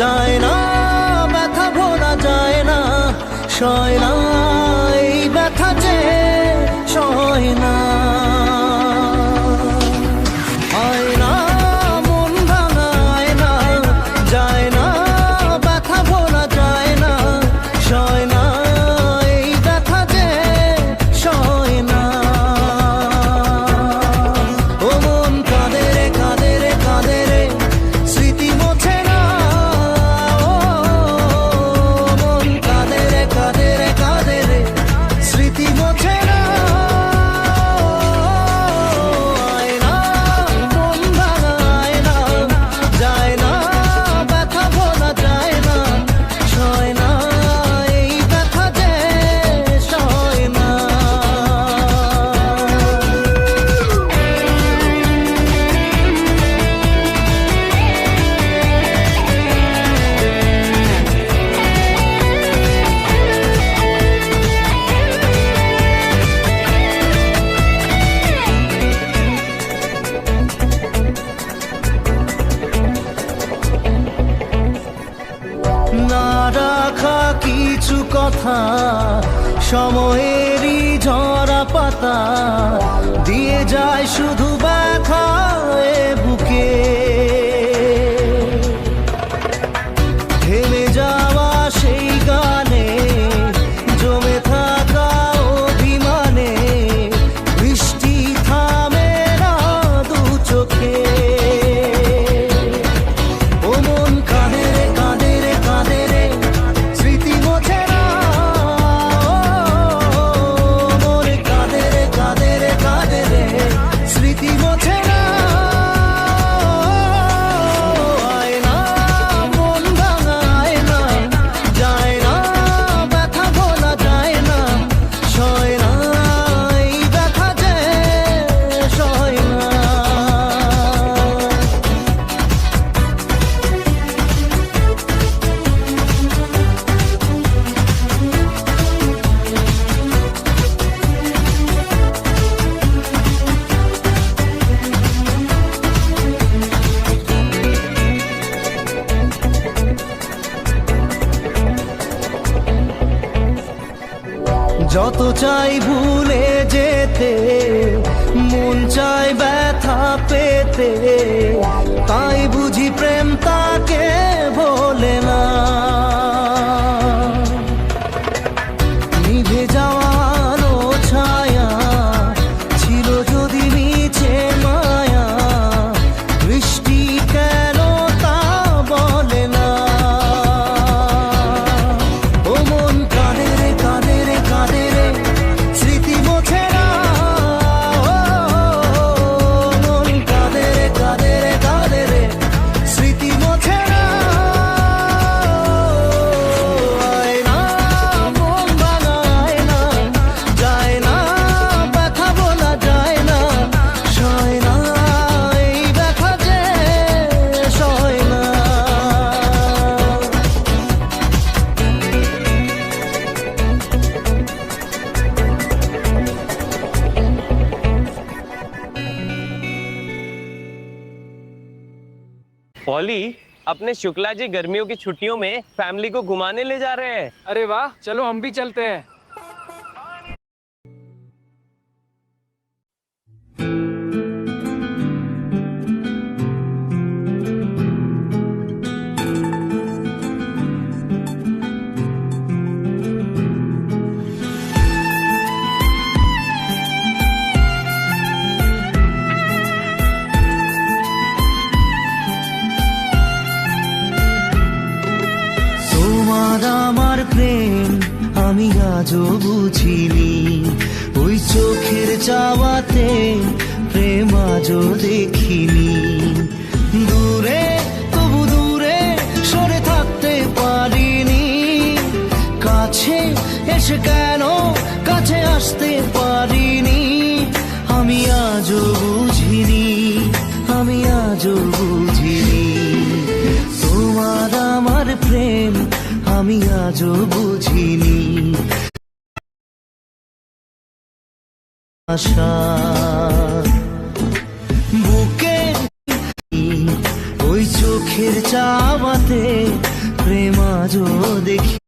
যায় না ব্যথা ভোলা যায় না, সয় না এই ব্যথা যে সয় না। হয় না মন ভাঙায় না, যায় না ব্যথা ভোলা যায় না, সয় না এই ব্যথা যে সয় না। ও মন কাঁদে রে কাঁদে রে কাঁদে রে, স্মৃতি মোছে না। স্মৃতি মোছে না, আয় না মন ভাঙায় না, যায় না ব্যথা ভোলা যায় না, সয় না এই ব্যথা যে সয় না। না রাখা কিছু কথা, সময়েরই ঝরা পাতা, দিয়ে যায় শুধু ব্যথা এ বুকে। থেমে যাওয়া সেই গানে, জমে থাকা অভিমানে, বৃষ্টি থামে না দু চোখে। ও মন কাঁদে রে কাঁদে রে কাঁদে রে, স্মৃতি মোছে না। মন কাঁদে রে কাঁদে রে কাঁদে রে, স্মৃতি মোছে না। আয় না মন ভাঙায় না, যায় না ব্যথা ভোলা যায় না, সয় না এই ব্যথা যে সয় না। যত চাই ভুলে যেতে, মন চায় ব্যথা পেতে, তাই বুঝি প্রেম তাকে ভোলে না। নিভে যাওয়া আলো ছায়া ছিল যদি মিছে মায়া, বৃষ্টি কেন তা বলে না। ও মন কাঁদে রে কাঁদে রে কাঁদে রে, স্মৃতি মোছে না। মন কাঁদে রে কাঁদে রে কাঁদে রে, স্মৃতি মোছে না। আয় না মন ভাঙায় না, যায় না ব্যথা ভোলা যায় না, সয় না এই ব্যথা যে সয় না। पॉली, अपने शुक्ला जी गर्मियों की छुट्टियों में फैमिली को घुमाने ले जा रहे हैं। अरे वाह, चलो हम भी चलते हैं। তোমার আমার প্রেম আমি আজও বুঝিনি, ওই চোখের চাওয়াতে প্রেম আজও দেখিনি। দূরে তবু দূরে সরে থাকতে পারিনি, কাছে এসে কেন কাছে আসতে পারিনি। আমি আজও বুঝিনি, আমি আজও বুঝিনি তোমার আমার প্রেম, আমি আজও বুঝিনি। আশা বুকে ওই চোখের চাওয়াতে প্রেম আজও দেখি।